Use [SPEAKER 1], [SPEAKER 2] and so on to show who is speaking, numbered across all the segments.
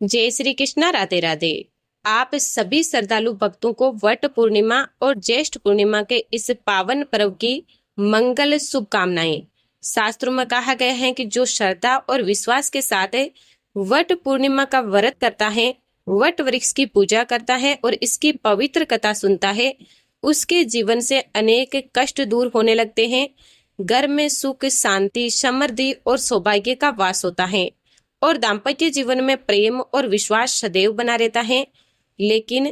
[SPEAKER 1] जय श्री कृष्णा। राधे राधे। आप सभी श्रद्धालु भक्तों को वट पूर्णिमा और ज्येष्ठ पूर्णिमा के इस पावन पर्व की मंगल शुभकामनाएं। शास्त्रों में कहा गया है कि जो श्रद्धा और विश्वास के साथ वट पूर्णिमा का व्रत करता है, वट वृक्ष की पूजा करता है और इसकी पवित्र कथा सुनता है, उसके जीवन से अनेक कष्ट दूर होने लगते हैं। घर में सुख, शांति, समृद्धि और सौभाग्य का वास होता है और दाम्पत्य जीवन में प्रेम और विश्वास सदैव बना रहता है। लेकिन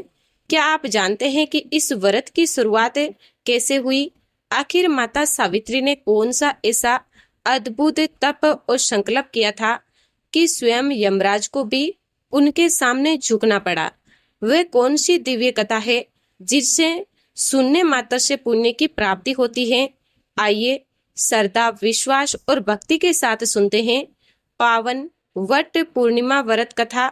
[SPEAKER 1] क्या आप जानते हैं कि इस व्रत की शुरुआत कैसे हुई? आखिर माता सावित्री ने कौन सा ऐसा अद्भुत तप और संकल्प किया था कि स्वयं यमराज को भी उनके सामने झुकना पड़ा? वह कौन सी दिव्य कथा है जिससे सुनने मात्र से पुण्य की प्राप्ति होती है? आइए श्रद्धा, विश्वास और भक्ति के साथ सुनते हैं पावन वट पूर्णिमा व्रत कथा।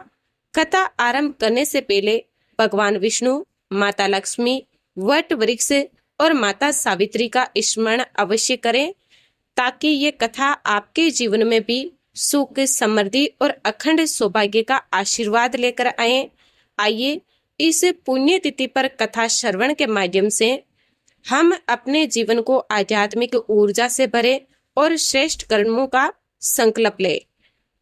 [SPEAKER 1] कथा आरंभ करने से पहले भगवान विष्णु, माता लक्ष्मी, वट वृक्ष और माता सावित्री का स्मरण अवश्य करें ताकि ये कथा आपके जीवन में भी सुख, समृद्धि और अखंड सौभाग्य का आशीर्वाद लेकर आए। आइए इस पुण्य तिथि पर कथा श्रवण के माध्यम से हम अपने जीवन को आध्यात्मिक ऊर्जा से भरे और श्रेष्ठ कर्मों का संकल्प ले।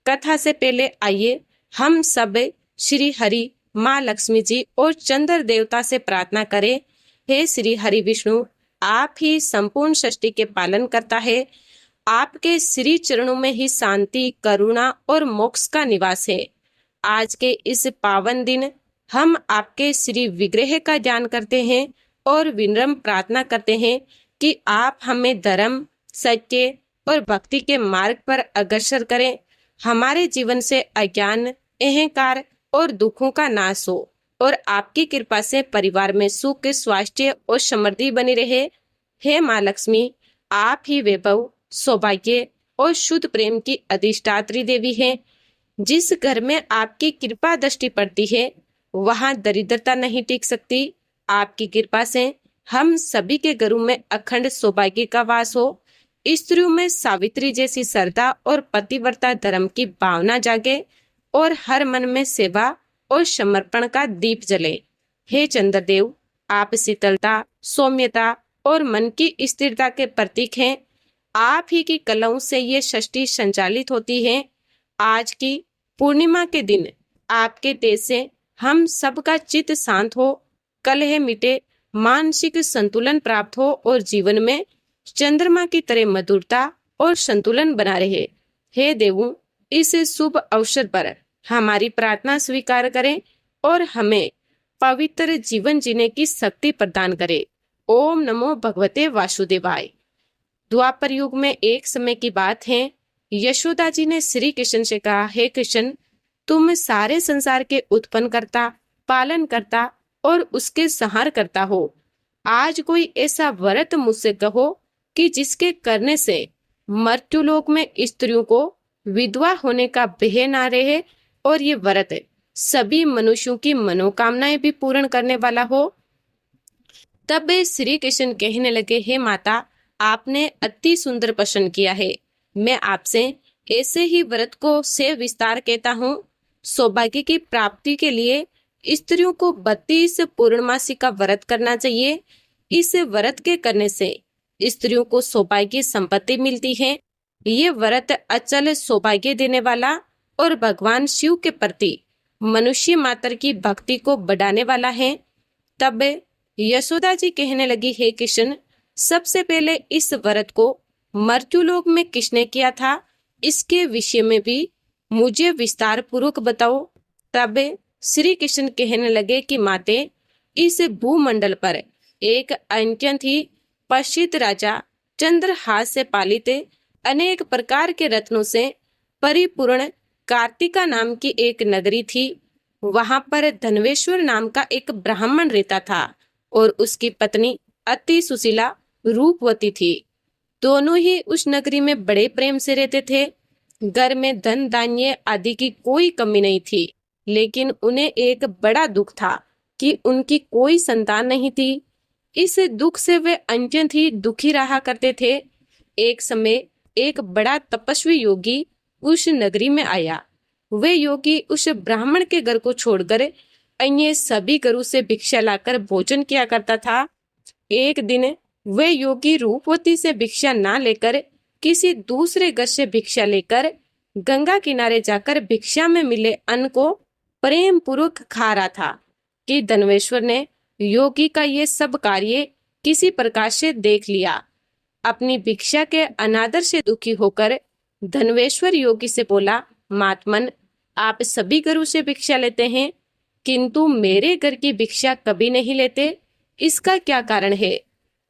[SPEAKER 1] कथा से पहले आइए हम सब श्री हरि, माँ लक्ष्मी जी और चंद्र देवता से प्रार्थना करें। हे श्री हरि विष्णु, आप ही संपूर्ण सृष्टि के पालन करता है। आपके श्री चरणों में ही शांति, करुणा और मोक्ष का निवास है। आज के इस पावन दिन हम आपके श्री विग्रह का ध्यान करते हैं और विनम्र प्रार्थना करते हैं कि आप हमें धर्म, सत्य और भक्ति के मार्ग पर अग्रसर करें। हमारे जीवन से अज्ञान, अहंकार और दुखों का नाश हो और आपकी कृपा से परिवार में सुख, स्वास्थ्य और समृद्धि बनी रहे। हे माँ लक्ष्मी, आप ही वैभव, सौभाग्य और शुद्ध प्रेम की अधिष्ठात्री देवी हैं। जिस घर में आपकी कृपा दृष्टि पड़ती है वहां दरिद्रता नहीं टिक सकती। आपकी कृपा से हम सभी के घरों में अखंड सौभाग्य का वास हो। स्त्रियों में सावित्री जैसी श्रद्धा और पतिव्रता धर्म की भावना जागे और हर मन में सेवा और समर्पण का दीप जले। हे चंद्रदेव, आप शीतलता, सौम्यता और मन की स्थिरता के प्रतीक हैं। आप ही की कलाओं से ये सृष्टि संचालित होती है। आज की पूर्णिमा के दिन आपके तेज से हम सबका चित्त शांत हो, कलह मिटे, मानसिक संतुलन प्राप्त हो और जीवन में चंद्रमा की तरह मधुरता और संतुलन बना रहे। हे देवों, इस शुभ अवसर पर हमारी प्रार्थना स्वीकार करें और हमें पवित्र जीवन जीने की शक्ति प्रदान करें। ओम नमो भगवते वासुदेवाय। द्वापर युग में एक समय की बात है, यशोदा जी ने श्री कृष्ण से कहा, हे कृष्ण, तुम सारे संसार के उत्पन्न करता, पालन करता और उसके संहार करता हो। आज कोई ऐसा व्रत मुझसे कहो कि जिसके करने से मर्त्युलोक में स्त्रियों को विधवा होने का भय ना रहे और ये व्रत सभी मनुष्यों की मनोकामनाएं भी पूर्ण करने वाला हो। तब श्री कृष्ण कहने लगे, हे माता, आपने अति सुंदर प्रश्न किया है। मैं आपसे ऐसे ही व्रत को से विस्तार कहता हूँ। सौभाग्य की प्राप्ति के लिए स्त्रियों को 32 पूर्णमासी का व्रत करना चाहिए। इस व्रत के करने से स्त्रियों को सौभाग्य संपत्ति मिलती है। ये व्रत अचल सौभाग्य देने वाला और भगवान शिव के प्रति मनुष्य मात्र की भक्ति को बढ़ाने वाला है। तब यशोदा जी कहने लगी, हे कृष्ण, सबसे पहले इस व्रत को मर्त्युलोक में किसने किया था, इसके विषय में भी मुझे विस्तार पूर्वक बताओ। तब श्री कृष्ण कहने लगे कि माते, इस भूमंडल पर एक अत्यंत ही प्रसिद्ध राजा चंद्रहास से पालित अनेक प्रकार के रत्नों से परिपूर्ण कार्तिका नाम की एक नगरी थी। वहां पर धनवेश्वर नाम का एक ब्राह्मण रहता था और उसकी पत्नी अति सुशीला रूपवती थी। दोनों ही उस नगरी में बड़े प्रेम से रहते थे। घर में धन धान्य आदि की कोई कमी नहीं थी, लेकिन उन्हें एक बड़ा दुख था कि उनकी कोई संतान नहीं थी। इस दुख से वे अत्यंत ही दुखी रहा करते थे। एक समय एक बड़ा तपस्वी योगी उस नगरी में आया। वे योगी उस ब्राह्मण के घर को छोड़कर अन्य सभी घरों से भिक्षा लाकर भोजन किया करता था। एक दिन वे योगी रूपवती से भिक्षा ना लेकर किसी दूसरे घर से भिक्षा लेकर गंगा किनारे जाकर भिक्षा में मिले अन्न को प्रेम पूर्वक खा रहा था कि धनवेश्वर ने योगी का ये सब कार्य किसी प्रकार से देख लिया। अपनी भिक्षा के अनादर से दुखी होकर धनवेश्वर योगी से बोला, महात्मन, आप सभी घरों से भिक्षा लेते हैं किंतु मेरे घर की भिक्षा कभी नहीं लेते, इसका क्या कारण है?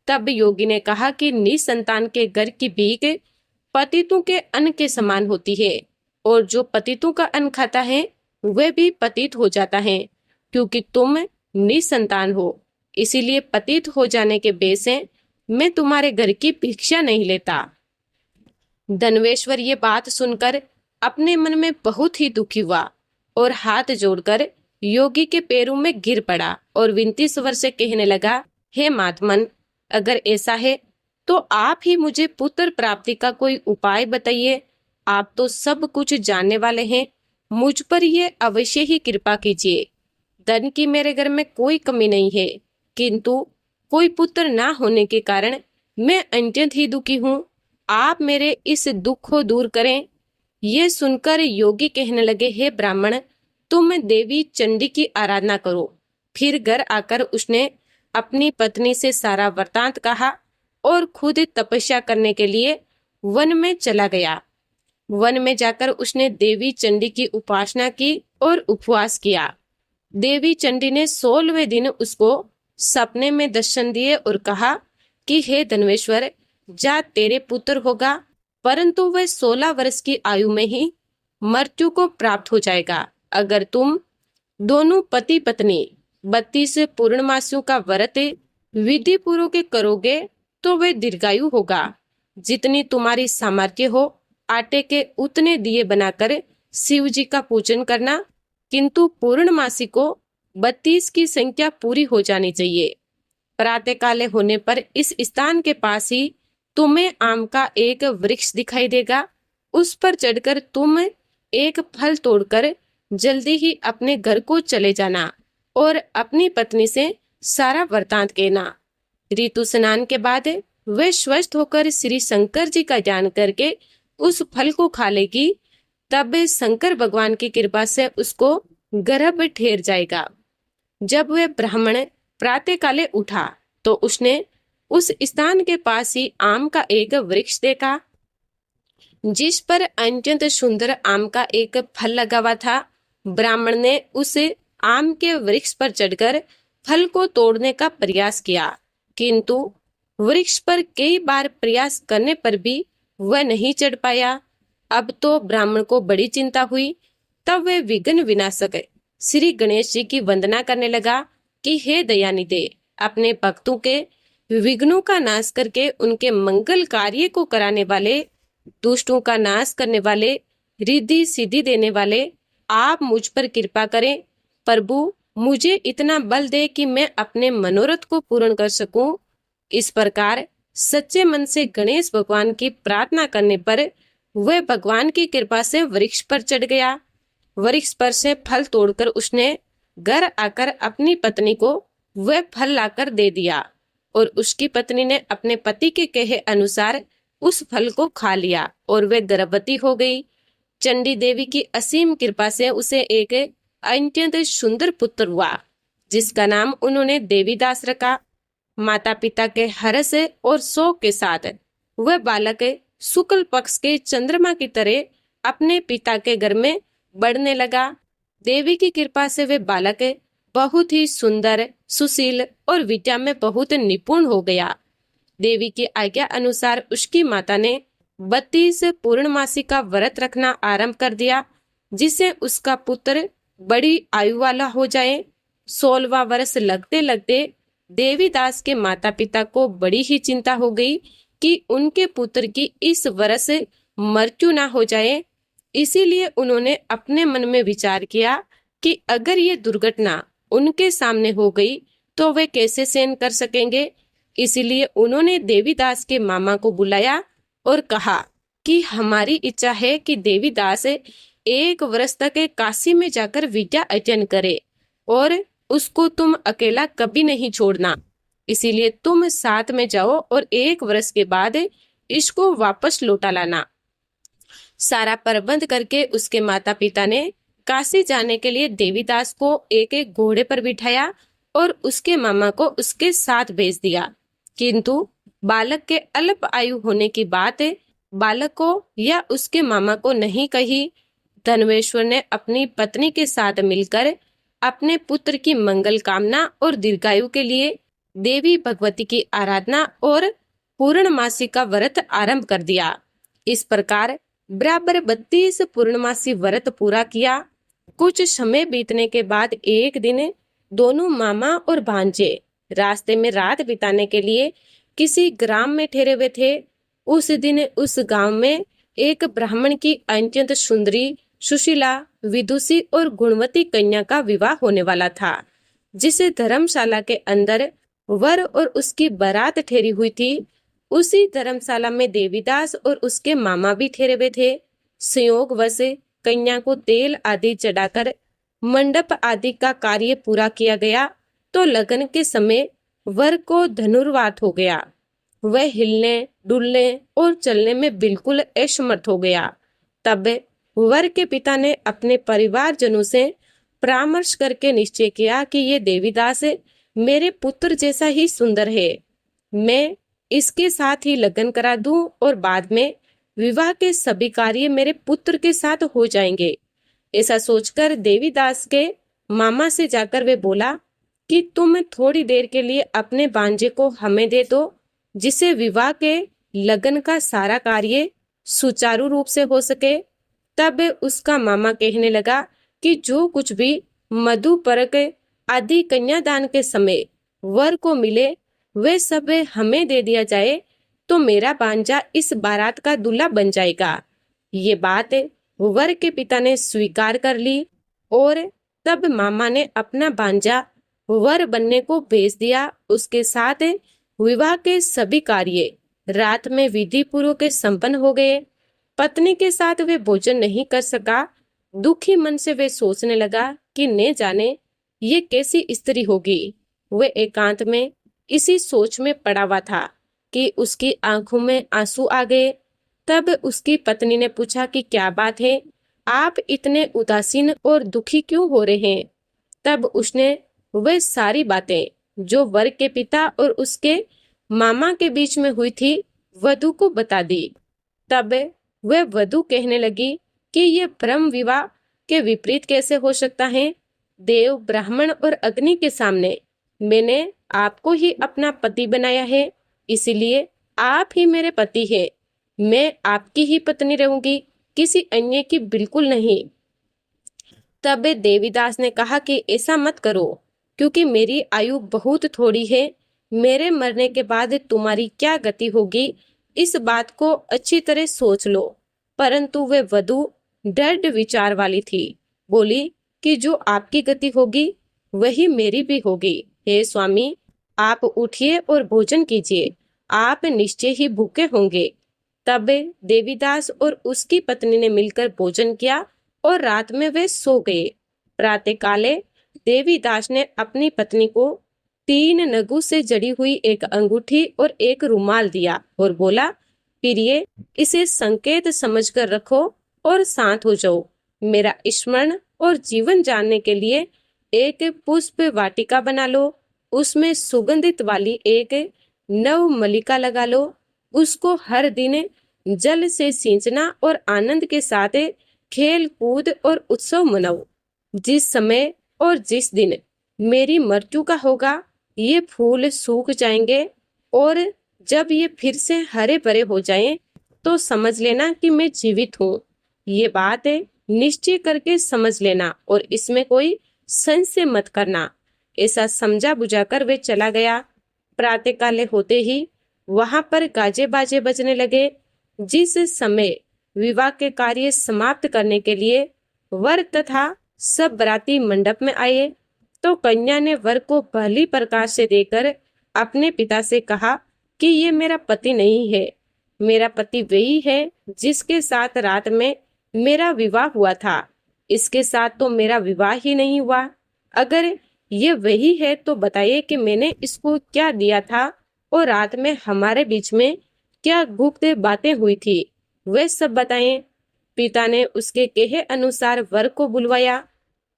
[SPEAKER 1] तब योगी ने कहा कि निसंतान के घर की भीख पतितों के अन्न के समान होती है और जो पतितों का अन्न खाता है वह भी पतित हो जाता है। क्योंकि तुम निसंतान हो, इसीलिए पतित हो जाने के बेस से मैं तुम्हारे घर की भिक्षा नहीं लेता। धनवेश्वर ये बात सुनकर अपने मन में बहुत ही दुखी हुआ और हाथ जोड़कर योगी के पैरों में गिर पड़ा और विनती स्वर से कहने लगा, हे महात्मन, अगर ऐसा है तो आप ही मुझे पुत्र प्राप्ति का कोई उपाय बताइए। आप तो सब कुछ जानने वाले हैं, मुझ पर ये अवश्य ही कृपा कीजिए। धन की मेरे घर में कोई कमी नहीं है, किंतु कोई पुत्र ना होने के कारण मैं अत्यंत ही दुखी हूँ। आप मेरे इस दुख को दूर करें। ये सुनकर योगी कहने लगे, हे ब्राह्मण, तुम देवी चंडी की आराधना करो। फिर घर आकर उसने अपनी पत्नी से सारा वृतांत कहा और खुद तपस्या करने के लिए वन में चला गया। वन में जाकर उसने देवी चंडी की उपासना की और उपवास किया। देवी चंडी ने 16वें दिन उसको सपने में दर्शन दिए और कहा कि हे धनवेश्वर, जा तेरे पुत्र होगा, परंतु वह 16 वर्ष की आयु में ही मृत्यु को प्राप्त हो जाएगा। अगर तुम दोनों पति पत्नी 32 पूर्णमासियों का व्रत विधि पूर्वक करोगे तो वह दीर्घायु होगा। जितनी तुम्हारी सामर्थ्य हो आटे के उतने दिए बनाकर शिव जी का पूजन करना, किंतु पूर्णमासी को 32 की संख्या पूरी हो जानी चाहिए। प्रातः काले होने पर इस स्थान के पास ही तुम्हें आम का एक वृक्ष दिखाई देगा। उस पर चढ़कर तुम एक फल तोड़कर जल्दी ही अपने घर को चले जाना और अपनी पत्नी से सारा वृतांत कहना। ऋतु स्नान के बाद वे स्वस्थ होकर श्री शंकर जी का ध्यान करके उस फल को खा लेगी। तब शंकर भगवान की कृपा से उसको गर्भ ठहर जाएगा। जब वह ब्राह्मण प्रातः काले उठा तो उसने उस स्थान के पास ही आम का एक वृक्ष देखा, जिस पर अत्यंत सुंदर आम का एक फल लगा हुआ था। ब्राह्मण ने उस आम के वृक्ष पर चढ़कर फल को तोड़ने का प्रयास किया, किंतु वृक्ष पर कई बार प्रयास करने पर भी वह नहीं चढ़ पाया। अब तो ब्राह्मण को बड़ी चिंता हुई। तब वह विघ्न विनाशक श्री गणेश जी की वंदना करने लगा कि हे दयानिधे, अपने भक्तों के विघ्नों का नाश करके उनके मंगल कार्य को कराने वाले, दुष्टों का नाश करने वाले, रिद्धि सिद्धि देने वाले, आप मुझ पर कृपा करें। प्रभु, मुझे इतना बल दे कि मैं अपने मनोरथ को पूर्ण कर सकूं। इस प्रकार सच्चे मन से गणेश भगवान की प्रार्थना करने पर वह भगवान की कृपा से वृक्ष पर चढ़ गया। वृक्ष पर से फल तोड़कर उसने घर आकर अपनी पत्नी को वह फल लाकर दे दिया और उसकी पत्नी ने अपने पति के कहे अनुसार उस फल को खा लिया और वह गर्भवती हो गई। चंडी देवी की असीम कृपा से उसे एक अत्यंत सुंदर पुत्र हुआ, जिसका नाम उन्होंने देवीदास रखा। माता पिता के हर्ष और शोक के साथ वह बालक शुक्ल पक्ष के चंद्रमा की तरह अपने पिता के घर में बढ़ने लगा। देवी की कृपा से वह बालक बहुत ही सुंदर, सुशील और विद्या में बहुत निपुण हो गया। देवी की आज्ञा अनुसार उसकी माता ने 32 पूर्णमासी का व्रत रखना आरंभ कर दिया, जिससे उसका पुत्र बड़ी आयु वाला हो जाए। 16वां वर्ष लगते लगते देवीदास के माता पिता को बड़ी ही चिंता हो गई कि उनके पुत्र की इस वर्ष मृत्यु ना हो जाए। इसीलिए उन्होंने अपने मन में विचार किया कि अगर ये दुर्घटना उनके सामने हो गई तो वे कैसे सहन कर सकेंगे। इसीलिए उन्होंने देवीदास के मामा को बुलाया और कहा कि हमारी इच्छा है कि देवीदास 1 वर्ष तक काशी में जाकर विद्या अध्ययन करे और उसको तुम अकेला कभी नहीं छोड़ना। इसीलिए तुम साथ में जाओ और 1 वर्ष के बाद इसको वापस लौटा लाना। सारा प्रबंध करके उसके माता पिता ने काशी जाने के लिए देवीदास को एक एक घोड़े पर बिठाया और उसके मामा को उसके साथ भेज दिया। किंतु बालक के अल्प आयु होने की बात बालक को या उसके मामा को नहीं कही। धनवेश्वर ने अपनी पत्नी के साथ मिलकर अपने पुत्र की मंगल कामना और दीर्घायु के लिए देवी भगवती की आराधना और पूर्णमासी का व्रत आरंभ कर दिया। इस प्रकार बराबर 32 पूर्णमासी व्रत पूरा किया। कुछ समय बीतने के बाद एक दिन दोनों मामा और भांजे रास्ते में रात बिताने के लिए किसी ग्राम में ठहरे हुए थे। उस दिन उस गांव में एक ब्राह्मण की अत्यंत सुंदरी, सुशीला, विदुषी और गुणवती कन्या का विवाह होने वाला था, जिसे धर्मशाला के अंदर वर और उसकी बारात ठहरी हुई थी। उसी धर्मशाला में देवीदास और उसके मामा भी ठहरे हुए थे। संयोगवश कन्या को तेल आदि चढ़ाकर मंडप आदि का कार्य पूरा किया गया तो लगन के समय वर को धनुर्वात हो गया। वह हिलने, डुलने और चलने में बिल्कुल असमर्थ हो गया। तब वर के पिता ने अपने परिवारजनों से परामर्श करके निश्चय किया कि ये देवीदास मेरे पुत्र जैसा ही सुंदर है। मैं इसके साथ ही लगन करा दूं और बाद में विवाह के सभी कार्य मेरे पुत्र के साथ हो जाएंगे। ऐसा सोचकर देवीदास के मामा से जाकर वे बोला कि तुम थोड़ी देर के लिए अपने भांजे को हमें दे दो, जिसे विवाह के लगन का सारा कार्य सुचारू रूप से हो सके। तब उसका मामा कहने लगा कि जो कुछ भी मधु परक आदि कन्यादान के समय वर को मिले वे सब हमें दे दिया जाए तो मेरा भांजा इस बारात का दूल्हा बन जाएगा। ये बात वर के पिता ने स्वीकार कर ली और तब मामा ने अपना भांजा वर बनने को भेज दिया। उसके साथ विवाह के सभी कार्य रात में विधि पूर्वक संपन्न हो गए। पत्नी के साथ वे भोजन नहीं कर सका। दुखी मन से वे सोचने लगा कि न जाने ये कैसी स्त्री होगी। वे एकांत में इसी सोच में पड़ा हुआ था कि उसकी आंखों में आंसू आ गए। तब उसकी पत्नी ने पूछा कि क्या बात है, आप इतने उदासीन और दुखी क्यों हो रहे हैं। तब उसने वह सारी बातें जो वर के पिता और उसके मामा के बीच में हुई थी वधु को बता दी। तब वह वधु कहने लगी कि यह ब्रह्म विवाह के विपरीत कैसे हो सकता है। देव, ब्राह्मण और अग्नि के सामने मैंने आपको ही अपना पति बनाया है, इसलिए आप ही मेरे पति हैं। मैं आपकी ही पत्नी रहूंगी, किसी अन्य की बिल्कुल नहीं। तब देवीदास ने कहा कि ऐसा मत करो, क्योंकि मेरी आयु बहुत थोड़ी है। मेरे मरने के बाद तुम्हारी क्या गति होगी, इस बात को अच्छी तरह सोच लो। परंतु वे वधु दृढ़ विचार वाली थी। बोली कि जो आपकी गति होगी वही मेरी भी होगी। हे स्वामी, आप उठिए और भोजन कीजिए, आप निश्चय ही भूखे होंगे। तब देवीदास और उसकी पत्नी ने मिलकर भोजन किया और रात में वे सो गए। प्रातःकाले देवीदास ने अपनी पत्नी को 3 नगु से जड़ी हुई एक अंगूठी और एक रुमाल दिया और बोला, प्रिय, इसे संकेत समझकर रखो और शांत हो जाओ। मेरा स्मरण और जीवन जानने के लिए एक पुष्प वाटिका बना लो, उसमें सुगंधित वाली एक नव मलिका लगा लो। उसको हर दिन जल से सींचना और आनंद के साथ खेल कूद और उत्सव मनाओ। जिस समय और जिस दिन मेरी मृत्यु का होगा ये फूल सूख जाएंगे और जब ये फिर से हरे भरे हो जाएं तो समझ लेना कि मैं जीवित हूँ। ये बात निश्चय करके समझ लेना और इसमें कोई संशय मत करना। ऐसा समझा बुझाकर वे चला गया। प्रातःकाले होते ही वहां पर गाजे बाजे बजने लगे। जिस समय विवाह के कार्य समाप्त करने के लिए वर तथा सब बराती मंडप में आए तो कन्या ने वर को पहली प्रकाश से देकर अपने पिता से कहा कि ये मेरा पति नहीं है, मेरा पति वही है जिसके साथ रात में मेरा विवाह हुआ था, इसके साथ तो मेरा विवाह ही नहीं हुआ। अगर ये वही है तो बताइए कि मैंने इसको क्या दिया था और रात में हमारे बीच में क्या गुप्त बातें हुई थी, वे सब बताएं। पिता ने उसके कहे अनुसार वर को बुलवाया।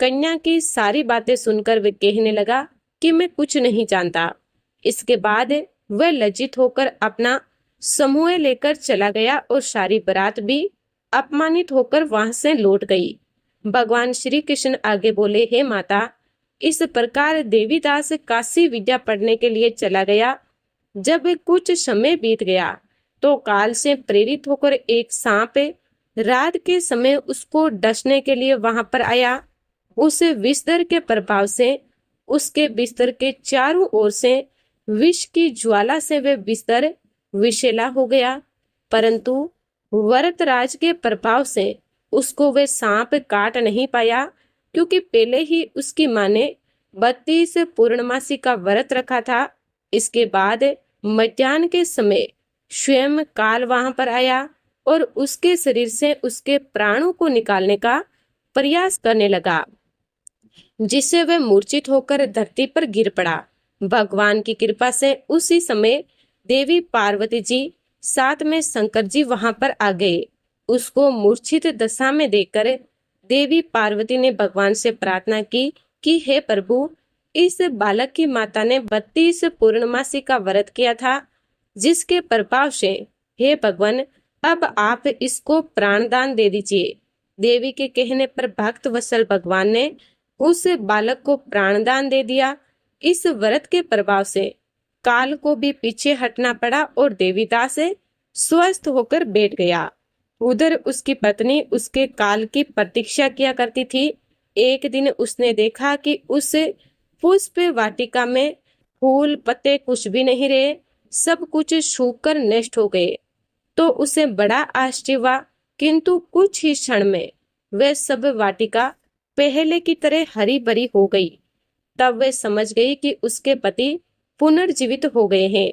[SPEAKER 1] कन्या की सारी बातें सुनकर वे कहने लगा कि मैं कुछ नहीं जानता। इसके बाद वह लज्जित होकर अपना समूह लेकर चला गया और सारी बारात भी अपमानित होकर वहां से लौट गई। भगवान श्री कृष्ण आगे बोले, हे माता, इस प्रकार देवीदास काशी विद्या पढ़ने के लिए चला गया। जब कुछ समय बीत गया तो काल से प्रेरित होकर एक सांप रात के समय उसको डसने के लिए वहां पर आया। उस विस्तर के प्रभाव से उसके बिस्तर के चारों ओर से विष की ज्वाला से वह बिस्तर विषैला हो गया, परंतु वरतराज के प्रभाव से उसको वह सांप काट नहीं पाया, क्योंकि पहले ही उसकी माँ ने 32 पूर्णमासी का व्रत रखा था। इसके बाद मध्याह्न के समय स्वयं काल वहां पर आया और उसके शरीर से उसके प्राणों को निकालने का प्रयास करने लगा, जिससे वह मूर्छित होकर धरती पर गिर पड़ा। भगवान की कृपा से उसी समय देवी पार्वती जी साथ में शंकर जी वहां पर आ गए। उसको मूर्छित दशा में देखकर देवी पार्वती ने भगवान से प्रार्थना की कि हे प्रभु, इस बालक की माता ने 32 पूर्णमासी का व्रत किया था, जिसके प्रभाव से हे भगवान अब आप इसको प्राणदान दे दीजिए। देवी के कहने पर भक्त वत्सल भगवान ने उस बालक को प्राणदान दे दिया। इस व्रत के प्रभाव से काल को भी पीछे हटना पड़ा और देवीदास स्वस्थ होकर बैठ गया। उधर उसकी पत्नी उसके काल की प्रतीक्षा किया करती थी। एक दिन उसने देखा कि उस पुष्प वाटिका में फूल पत्ते कुछ भी नहीं रहे, सब कुछ सूखकर नष्ट हो गए। तो उसे बड़ा आश्चर्य हुआ, किंतु कुछ ही क्षण में वह सब वाटिका पहले की तरह हरी भरी हो गई। तब वह समझ गई कि उसके पति पुनर्जीवित हो गए हैं।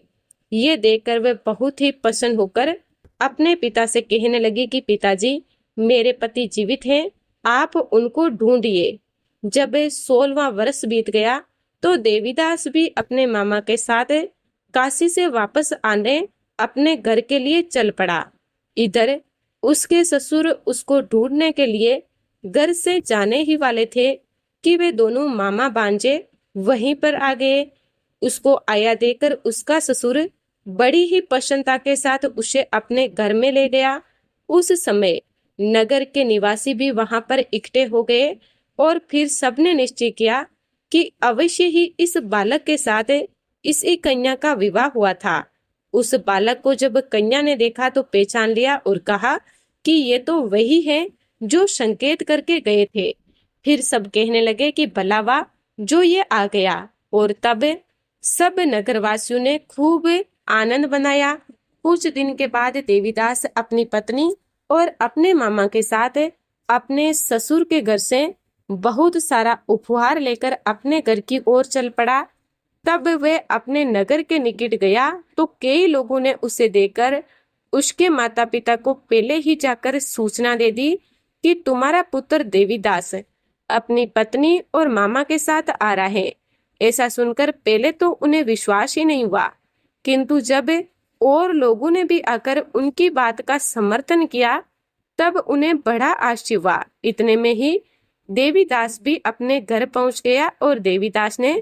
[SPEAKER 1] ये देखकर वह बहुत ही प्रसन्न होकर अपने पिता से कहने लगी कि पिताजी, मेरे पति जीवित हैं, आप उनको ढूंढिए। जब 16वां वर्ष बीत गया तो देवीदास भी अपने मामा के साथ काशी से वापस आने अपने घर के लिए चल पड़ा। इधर उसके ससुर उसको ढूंढने के लिए घर से जाने ही वाले थे कि वे दोनों मामा भांजे वहीं पर आ गए। उसको आया देखकर उसका ससुर बड़ी ही प्रसन्नता के साथ उसे अपने घर में ले गया। उस समय नगर के निवासी भी वहां पर इकट्ठे हो गए और फिर सबने निश्चय किया कि अवश्य ही इस बालक के साथ इसी कन्या का विवाह हुआ था। उस बालक को जब कन्या ने देखा तो पहचान लिया और कहा कि ये तो वही है जो संकेत करके गए थे। फिर सब कहने लगे कि भला वाह, जो ये आ गया। और तब सब नगरवासियों ने खूब आनंद मनाया। कुछ दिन के बाद देवीदास अपनी पत्नी और अपने मामा के साथ अपने ससुर के घर से बहुत सारा उपहार लेकर अपने घर की ओर चल पड़ा। तब वह अपने नगर के निकट गया तो कई लोगों ने उसे देखकर उसके माता पिता को पहले ही जाकर सूचना दे दी कि तुम्हारा पुत्र देवीदास अपनी पत्नी और मामा के साथ आ रहा है। ऐसा सुनकर पहले तो उन्हें विश्वास ही नहीं हुआ, किंतु जब और लोगों ने भी आकर उनकी बात का समर्थन किया तब उन्हें बड़ा आश्चर्य हुआ। इतने में ही देवीदास भी अपने घर पहुंच गया और देवीदास ने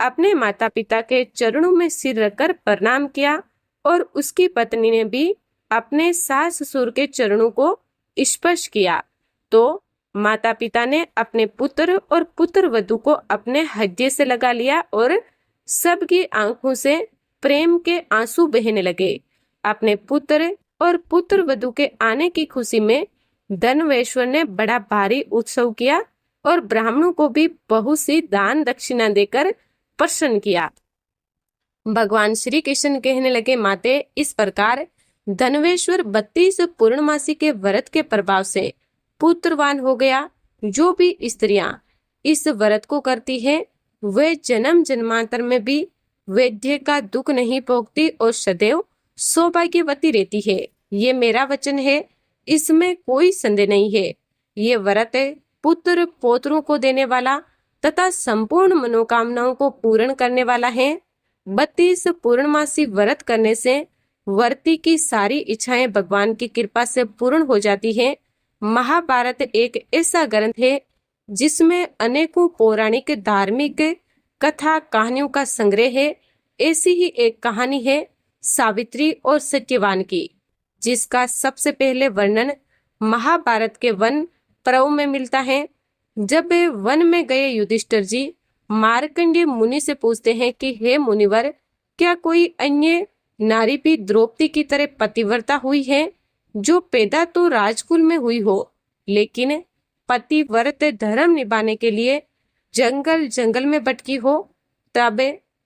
[SPEAKER 1] अपने माता पिता के चरणों में सिर रखकर प्रणाम किया और उसकी पत्नी ने भी अपने सास ससुर के चरणों को स्पर्श किया। तो माता पिता ने अपने पुत्र और पुत्र वधू को अपने हृदय से लगा लिया और सबकी आंखों से प्रेम के आंसू बहने लगे। अपने पुत्र और पुत्र वधू के आने की खुशी में धनवेश्वर ने बड़ा भारी उत्सव किया और ब्राह्मणों को भी बहुत सी दान दक्षिणा देकर प्रसन्न किया। भगवान श्री कृष्ण कहने लगे, माते, इस प्रकार धनवेश्वर 32 पूर्णमासी के व्रत के प्रभाव से पुत्रवान हो गया। जो भी स्त्रियां इस व्रत को करती हैं, वे जन्म जन्मांतर में भी वैद्य का दुख नहीं भोगती और सदैव सौभाग्यवती रहती है। ये मेरा वचन है। इसमें कोई संदेह नहीं है। ये व्रत पुत्र पौत्रों को देने वाला तथा संपूर्ण मनोकामनाओं को पूर्ण करने वाला है। 32 पूर्णमासी व्रत करने से व्रती की सारी इच्छाएं भगवान की कृपा से पूर्ण हो जाती हैं। महाभारत एक ऐसा ग्रंथ है जिसमें अनेकों पौराणिक धार्मिक कथा कहानियों का संग्रह है। ऐसी ही एक कहानी है सावित्री और सत्यवान की, जिसका सबसे पहले वर्णन महाभारत के वन पर्व में मिलता है। जब वे वन में गए युधिष्ठिर जी मार्कंडेय मुनि से पूछते हैं कि हे मुनिवर, क्या कोई अन्य नारी भी द्रौपदी की तरह पतिव्रता हुई है, जो पैदा तो राजकुल में हुई हो, लेकिन पतिव्रत धर्म निभाने के लिए जंगल जंगल में भटकी हो? तब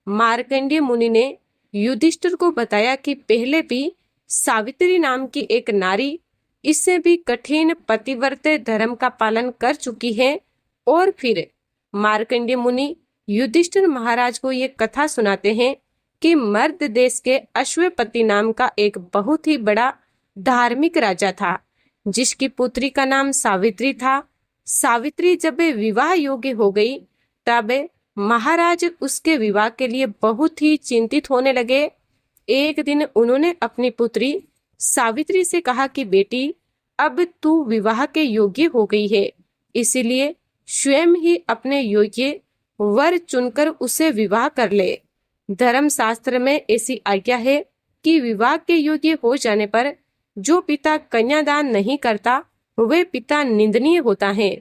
[SPEAKER 1] मार्कंडेय मुनि ने युधिष्ठिर को बताया कि पहले भी सावित्री नाम की एक नारी इससे भी कठिन पतिव्रत धर्म का पालन कर चुकी है। और फिर मार्कंडेय मुनि युधिष्ठिर महाराज को ये कथा सुनाते हैं कि मर्द देश के अश्वपति नाम का एक बहुत ही बड़ा धार्मिक राजा था, जिसकी पुत्री का नाम सावित्री था। सावित्री जब विवाह योग्य हो गई, तब महाराज उसके विवाह के लिए बहुत ही चिंतित होने लगे। एक दिन उन्होंने अपनी पुत्री सावित्री से कहा कि बेटी, अब तू विवाह के योग्य हो गई है, इसीलिए स्वयं ही अपने योग्य वर चुनकर उसे विवाह कर ले। धर्म शास्त्र में ऐसी आज्ञा है कि विवाह के योग्य हो जाने पर जो पिता कन्यादान नहीं करता वह पिता निंदनीय होता है।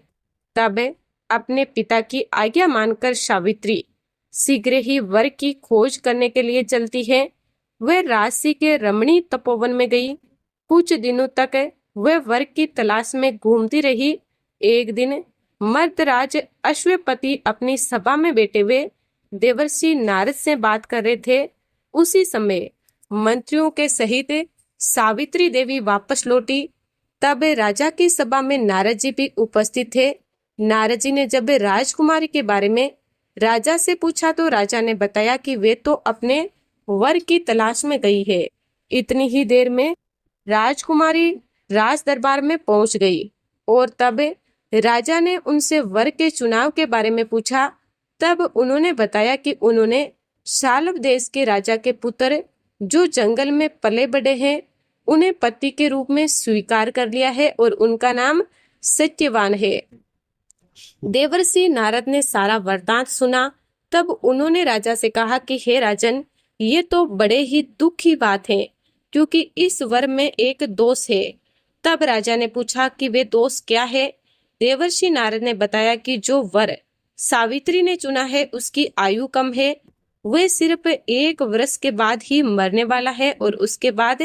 [SPEAKER 1] तब अपने पिता की आज्ञा मानकर सावित्री शीघ्र ही वर की खोज करने के लिए चलती है। वह राशि के रमणीय तपोवन में गई। कुछ दिनों तक वह वर की तलाश में घूमती रही। एक दिन मर्दराज अश्वपति अपनी सभा में बैठे हुए देवर्षि नारद से बात कर रहे थे। उसी समय मंत्रियों के सहित सावित्री देवी वापस लौटी। तब राजा की सभा में नारद जी भी उपस्थित थे। नारद जी ने जब राजकुमारी के बारे में राजा से पूछा तो राजा ने बताया कि वे तो अपने वर की तलाश में गई है। इतनी ही देर में राजकुमारी राज दरबार में पहुंच गई और तब राजा ने उनसे वर के चुनाव के बारे में पूछा। तब उन्होंने बताया कि उन्होंने शाल्व देश के राजा के पुत्र जो जंगल में पले बड़े हैं, उन्हें पति के रूप में स्वीकार कर लिया है और उनका नाम सत्यवान है। देवर्षि नारद ने सारा वृतांत सुना। तब उन्होंने राजा से कहा कि हे राजन, ये तो बड़े ही दुख की बात है, क्योंकि इस वर में एक दोष है। तब राजा ने पूछा कि वे दोष क्या है। देवर्षि नारद ने बताया कि जो वर सावित्री ने चुना है उसकी आयु कम है, वह सिर्फ 1 वर्ष के बाद ही मरने वाला है और उसके बाद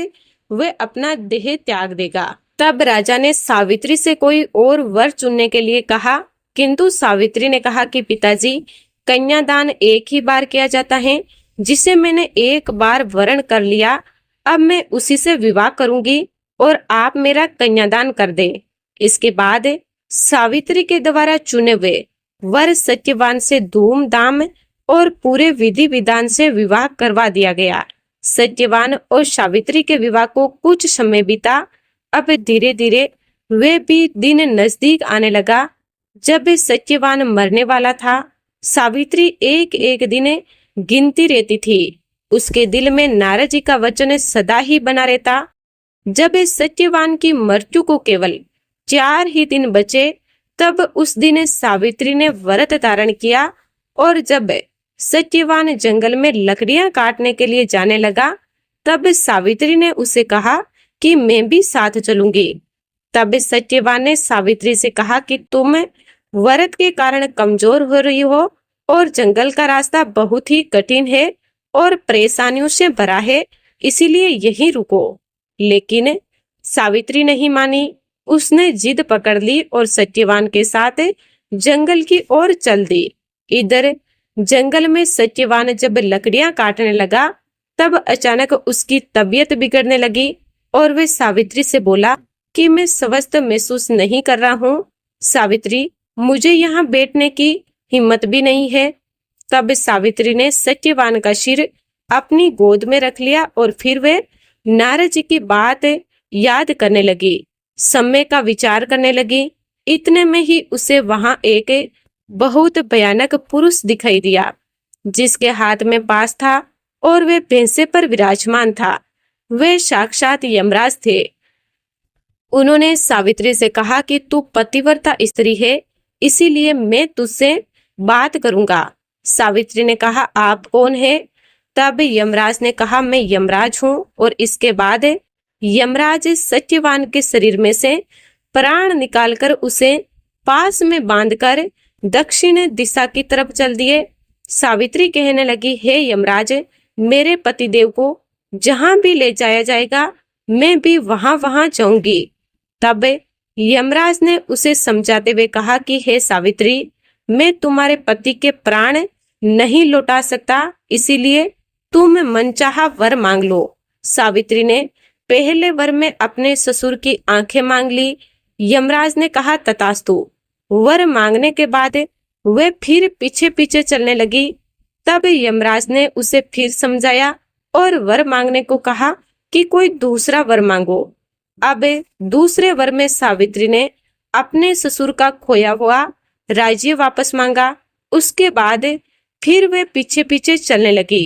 [SPEAKER 1] वह अपना देह त्याग देगा। तब राजा ने सावित्री से कोई और वर चुनने के लिए कहा, किंतु सावित्री ने कहा कि पिताजी, कन्यादान एक ही बार किया जाता है, जिसे मैंने एक बार वरण कर लिया, अब मैं उसी से विवाह करूंगी और आप मेरा कन्यादान कर दे। इसके बाद सावित्री के द्वारा चुने हुए वर सत्यवान से धूमधाम और पूरे विधि विधान से विवाह करवा दिया गया। सत्यवान और सावित्री के विवाह को कुछ समय बीता। अब धीरे धीरे वे भी दिन नजदीक आने लगा। जब सत्यवान मरने वाला था, सावित्री एक एक दिन गिनती रहती थी। उसके दिल में नारद जी का वचन सदा ही बना रहता। जब सत्यवान की मृत्यु को केवल 4 ही दिन बचे, तब उस दिन सावित्री ने व्रत धारण किया और जब सत्यवान जंगल में लकड़ियां काटने के लिए जाने लगा, तब सावित्री ने उसे कहा कि मैं भी साथ चलूंगी। तब सत्यवान ने सावित्री से कहा कि तुम व्रत के कारण कमजोर हो रही हो और जंगल का रास्ता बहुत ही कठिन है और परेशानियों से भरा है, इसीलिए यहीं रुको। लेकिन सावित्री नहीं मानी। उसने जिद पकड़ ली और सत्यवान के साथ जंगल की ओर चल दी। इधर जंगल में सत्यवान जब लकड़ियां काटने लगा, तब अचानक उसकी तबीयत बिगड़ने लगी और वह सावित्री से बोला कि मैं स्वस्थ महसूस नहीं कर रहा हूँ। सावित्री, मुझे यहाँ बैठने की हिम्मत भी नहीं है। तब सावित्री ने सत्यवान का सिर अपनी गोद में रख लिया और फिर वे नारद जी की बात याद करने लगी। समय का विचार करने लगी। इतने में ही उसे वहां एक बहुत भयानक पुरुष दिखाई दिया, जिसके हाथ में पास था और वे भैंसे पर विराजमान था। वे साक्षात यमराज थे। उन्होंने सावित्री से कहा कि तू पतिव्रता स्त्री है, इसीलिए मैं तुझसे बात करूंगा। सावित्री ने कहा, आप कौन है? तब यमराज ने कहा, मैं यमराज हूँ। और इसके बाद यमराज सत्यवान के शरीर में से प्राण निकालकर उसे पास में बांधकर दक्षिण दिशा की तरफ चल दिए। सावित्री कहने लगी, हे यमराज, मेरे पतिदेव को जहां भी ले जाया जाएगा मैं भी वहां वहां जाऊंगी। तब यमराज ने उसे समझाते हुए कहा कि हे सावित्री, मैं तुम्हारे पति के प्राण नहीं लौटा सकता, इसीलिए तुम मनचाहा वर मांग लो। सावित्री ने पहले वर में अपने ससुर की आंखें मांग ली। यमराज ने कहा, तथास्तु। वर मांगने के बाद वे फिर पीछे पीछे चलने लगी। तब यमराज ने उसे फिर समझाया और वर मांगने को कहा कि कोई दूसरा वर मांगो। अब दूसरे वर में सावित्री ने अपने ससुर का खोया हुआ राज्य वापस मांगा। उसके बाद फिर वे पीछे पीछे चलने लगी।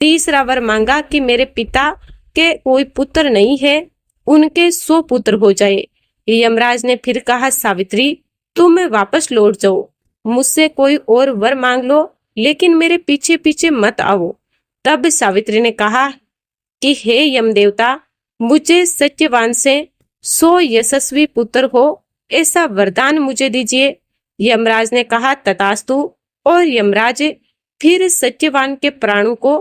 [SPEAKER 1] तीसरा वर मांगा कि मेरे पिता के कोई पुत्र नहीं है, उनके 100 पुत्र हो जाए। यमराज ने फिर कहा, सावित्री, तुम वापस लौट जाओ, मुझसे कोई और वर मांग लो, लेकिन मेरे पीछे पीछे मत आओ। तब सावित्री ने कहा कि हे यम देवता, मुझे सत्यवान से 100 यशस्वी पुत्र हो, ऐसा वरदान मुझे दीजिए। यमराज ने कहा, तथास्तु। और यमराज फिर सत्यवान के प्राणों को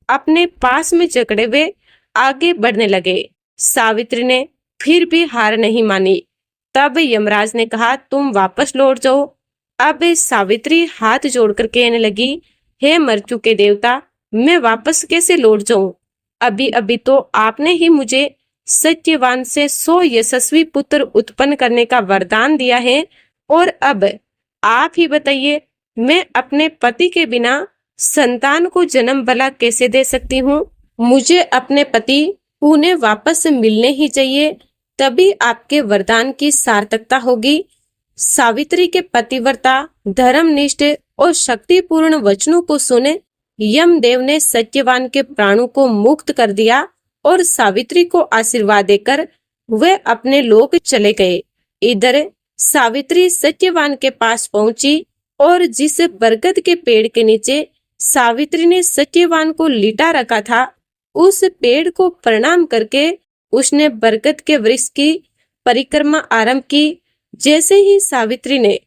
[SPEAKER 1] अपने पास में जकड़े हुए आगे बढ़ने लगे। सावित्री ने फिर भी हार नहीं मानी। तब यमराज ने कहा, तुम वापस लौट जाओ। अब सावित्री हाथ जोड़कर कहने लगी, हे मर चुके देवता, मैं वापस कैसे लौट जाऊं? अभी अभी तो आपने ही मुझे सत्यवान से 100 यशस्वी पुत्र उत्पन्न करने का वरदान दिया है, और अब आप ही बताइए, मैं अपने पति के बिना संतान को जन्म भला कैसे दे सकती हूँ? मुझे अपने पति उन्हें वापस मिलने ही चाहिए, तभी आपके वरदान की सार्थकता होगी। सावित्री के पतिव्रता, धर्मनिष्ठ और शक्तिपूर्ण वचनों को सुने यमदेव ने सत्यवान के प्राणों को मुक्त कर दिया और सावित्री को आशीर्वाद देकर वे अपने लोक चले गए। इधर सावित्री सत्यवान के पास पहुंची और जिस बरगद के पेड़ के नीचे सावित्री ने सत्यवान को लिटा रखा था, उस पेड़ को प्रणाम करके उसने बरगद के वृक्ष की परिक्रमा आरंभ की। जैसे ही सावित्री ने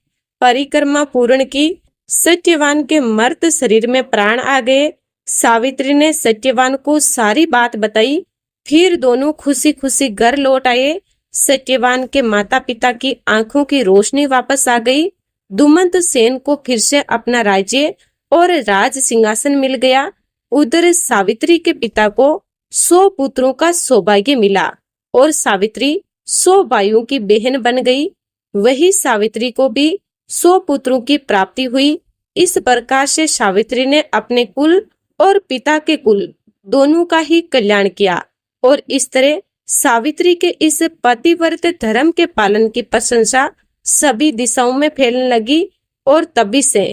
[SPEAKER 1] परिक्रमा पूर्ण की, सत्यवान के मर्त शरीर में प्राण आ गए। सावित्री ने सत्यवान को सारी बात बताई। फिर दोनों खुशी खुशी घर लौट आए। सत्यवान के माता पिता की आंखों की रोशनी वापस आ गई। दुमंत सेन को फिर से अपना राज्य और राज सिंहासन मिल गया। उधर सावित्री के पिता को 100 पुत्रों का सौभाग्य मिला और सावित्री 100 भाइयों की बहन बन गई। वही सावित्री को भी 100 पुत्रों की प्राप्ति हुई। इस प्रकार से सावित्री ने अपने कुल और पिता के कुल दोनों का ही कल्याण किया और इस तरह सावित्री के इस पतिव्रत धर्म के पालन की प्रशंसा सभी दिशाओं में फैलने लगी और तभी से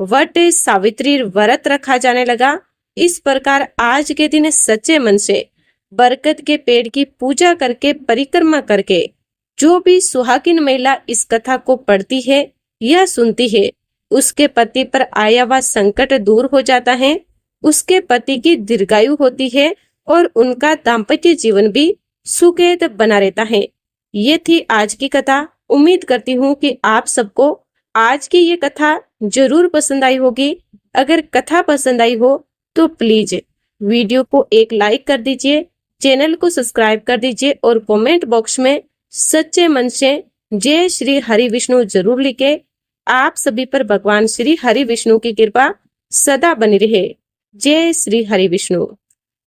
[SPEAKER 1] वट सावित्री व्रत रखा जाने लगा। इस प्रकार आज के दिन सच्चे मन से बरगद के पेड़ की पूजा करके परिक्रमा करके जो भी सुहागिन महिला इस कथा को पढ़ती है या सुनती है, उसके पति पर आया हुआ संकट दूर हो जाता है, उसके पति की दीर्घायु होती है और उनका दाम्पत्य जीवन भी सुखद बना रहता है। ये थी आज की कथा। उम्मीद करती हूँ कि आप सबको आज की ये कथा जरूर पसंद आई होगी। अगर कथा पसंद आई हो तो प्लीज वीडियो को एक लाइक कर दीजिए, चैनल को सब्सक्राइब कर दीजिए और कमेंट बॉक्स में सच्चे मन से जय श्री हरि विष्णु जरूर लिखे। आप सभी पर भगवान श्री हरि विष्णु की कृपा सदा बनी रहे। जय श्री हरि विष्णु।